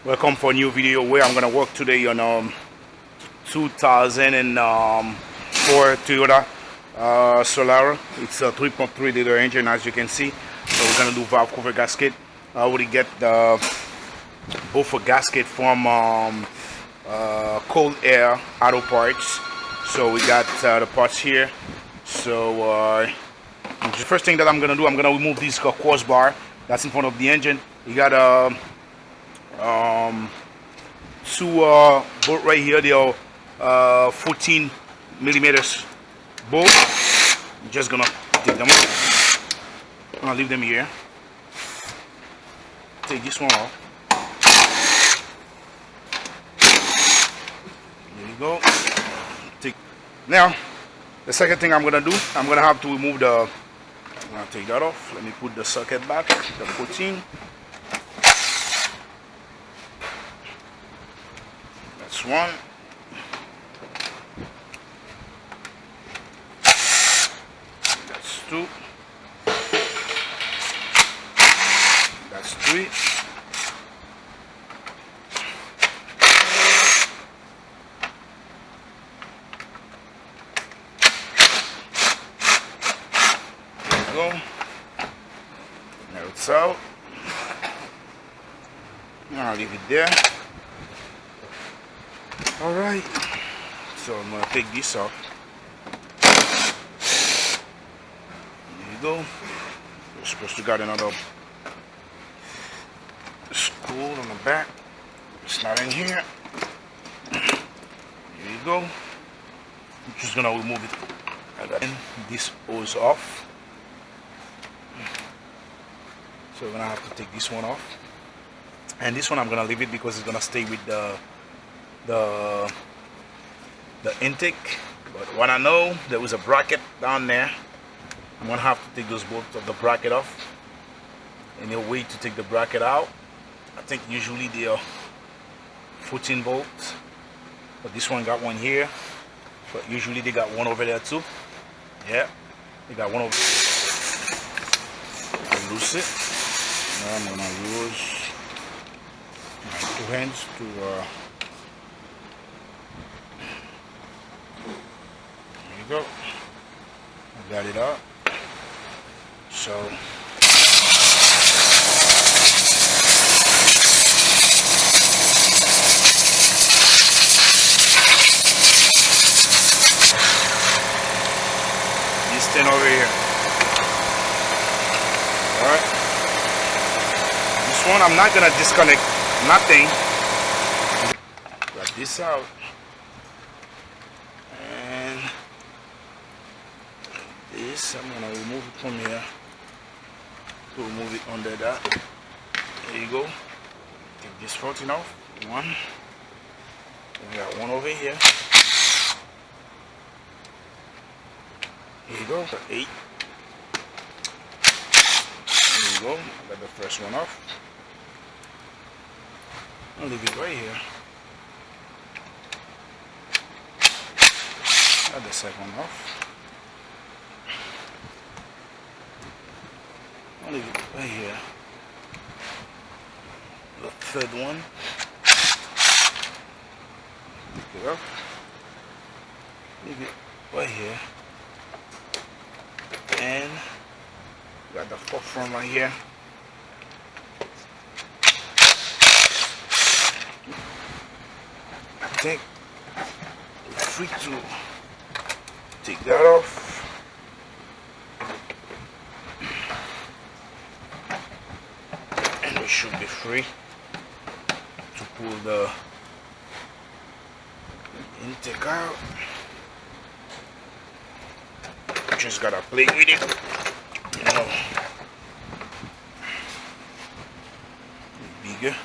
Welcome for a new video where I'm gonna work today on 2004 Toyota Solara. It's a 3.3 liter engine, as you can see. So we're gonna do valve cover gasket. I already get both a gasket from Cold Air Auto Parts. So we got the parts here. So the first thing that I'm gonna do, I'm gonna remove this crossbar that's in front of the engine. You got two bolt right here. They are 14 millimeters bolt. I'm just gonna take them off. I'm gonna leave them here. Take this one off. There you go. Now, the second thing I'm gonna do, I'm gonna have to remove the. I'm gonna take that off. Let me put the socket back. The 14. That's one. That's two. That's three. Go. Now it's out. I'll leave it there. Alright, so I'm gonna take this off. There you go. You're supposed to got another screw on the back. It's not in here. There you go. I'm just gonna remove it. And this hose off. So we're gonna have to take this one off, and this one I'm gonna leave it because it's gonna stay with the intake. But when I know there was a bracket down there, I'm gonna have to take those bolts of the bracket off. And a way to take the bracket out, I think usually they are 14 bolts, but this one got one here, but usually they got one over there too. Yeah, they got one over. I'll loose it. Now I'm gonna use my two hands to there you go. I got it out. So this thing over here. Alright. This one I'm not gonna disconnect nothing. Grab this out. And this I'm gonna remove it from here to remove it under that. There you go. Take this 14 off. One. We got one over here. Here you go. 8. There you go. I got the first one off. I'll leave it right here. Got the second off. I'll leave it right here. The third one. Pick it up. Leave it right here. And got the fourth one right here. I think we're free to take that off. And we should be free to pull the intake out. Just gotta play with it, you know. Bigger.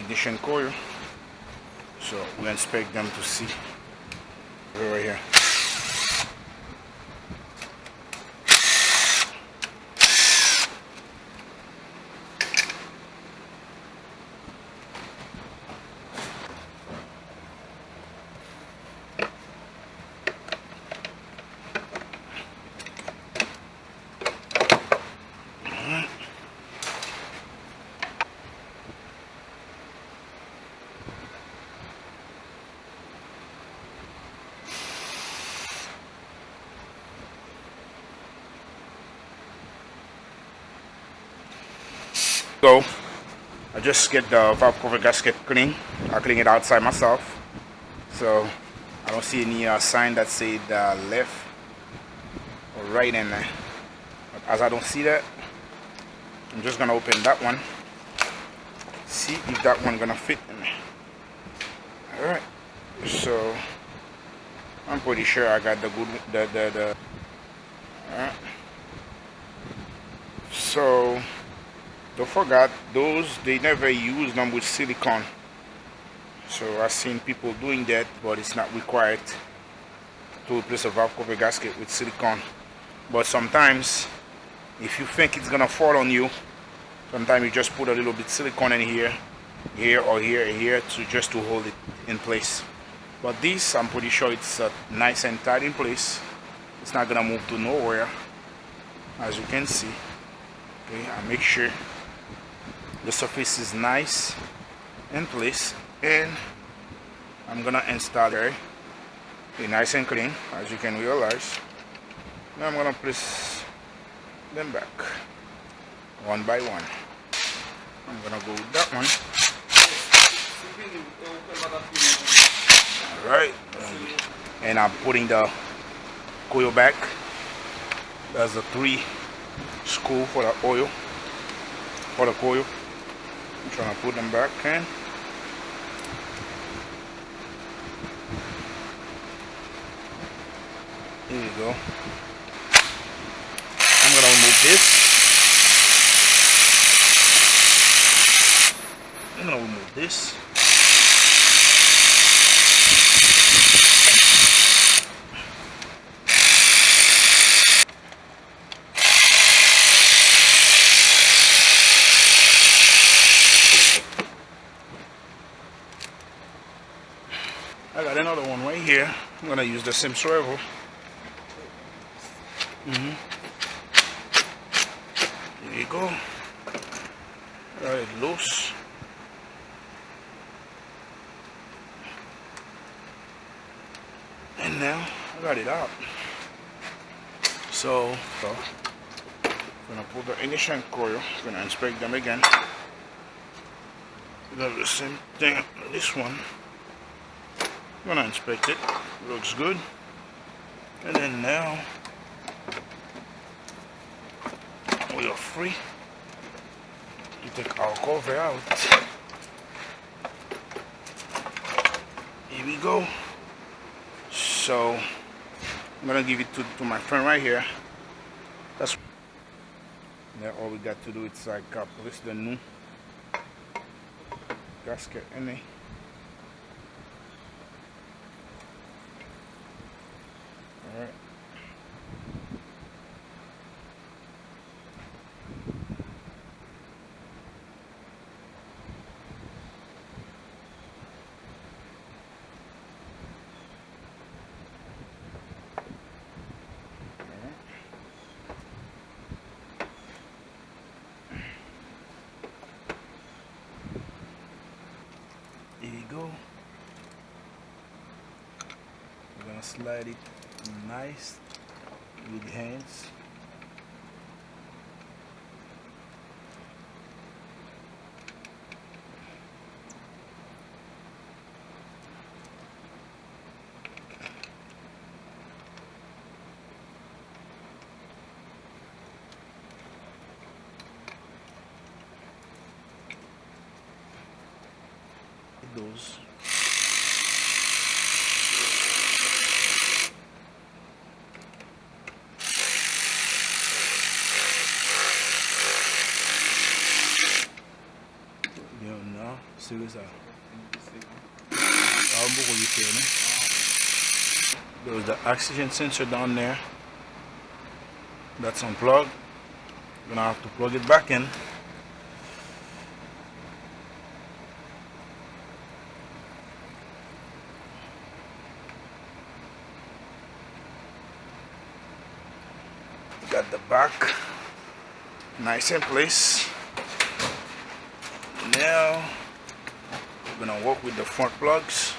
Ignition coil. So we inspect them to see. Right here. So I just get the valve cover gasket clean. I clean it outside myself, so I don't see any sign that say the left or right in there. But as I don't see that, I'm just gonna open that one, see if that one gonna fit in there. All right, so I'm pretty sure I got the good the all right. So don't forget, those they never use them with silicone. So I've seen people doing that, but it's not required to replace a valve cover gasket with silicone. But sometimes, if you think it's gonna fall on you, sometimes you just put a little bit silicone in here, or here to just to hold it in place. But this, I'm pretty sure it's nice and tight in place. It's not gonna move to nowhere, as you can see. Okay, I make sure the surface is nice in place, and I'm gonna install it. Okay, nice and clean, as you can realize. Now I'm gonna place them back one by one. I'm gonna go with that one. Alright, and I'm putting the coil back. That's the 3 screw for the oil, for the coil. I'm trying to put them back in. Here you go. I'm gonna remove this. I'm gonna remove this. I got another one right here. I'm gonna use the same swivel. Here you go. Got it loose. And now I got it out. So I'm gonna put the ignition coil. I'm gonna inspect them again. Do the same thing on this one. I'm gonna inspect it. Looks good. And then now we are free to take our cover out. Here we go. So I'm gonna give it to my friend right here. That's now all we got to do is like place the new gasket in there. Alright. Here you go. We're gonna slide it nice with hands. Those. Now, serious. There's the oxygen sensor down there. That's unplugged. Gonna have to plug it back in. Got the back nice in place. Now we're gonna work with the front plugs.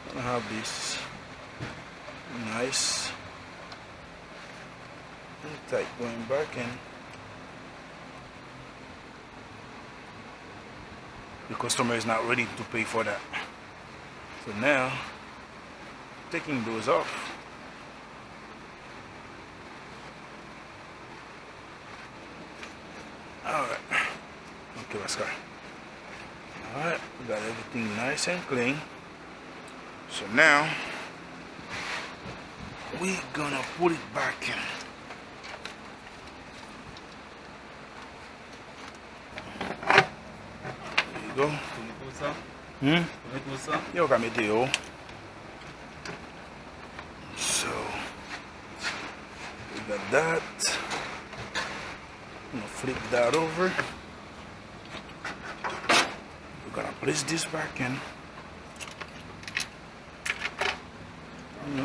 I'm gonna have this nice and tight going back in. the customer is not ready to pay for that. So now, taking those off. Alright. Okay, let's go. Alright, we got everything nice and clean. So now, we're gonna put it back in. There you go. Yo, got me deal. So, we got that. I'm gonna flip that over. We're gonna place this back in. I'm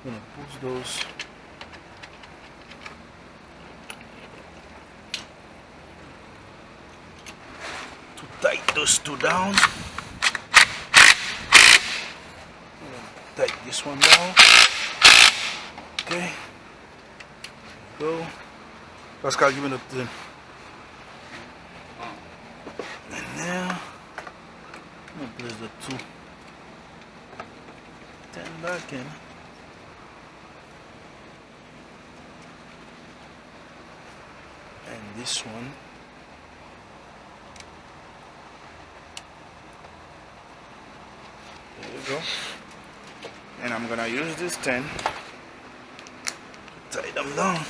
gonna push those. To tight those two down. Tight this one down. Okay. Go. Pascal, give me the thing. And now, I'm gonna place the two. 10 back in. And this one. There you go. And I'm gonna use this 10 to tie them down.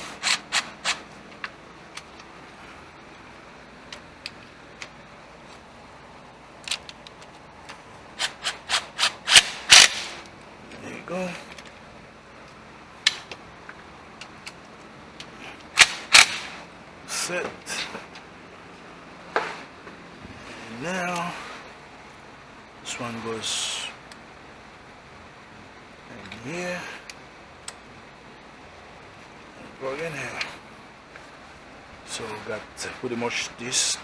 There you go. Set. And now this one goes in here and plug in here. So we got pretty much this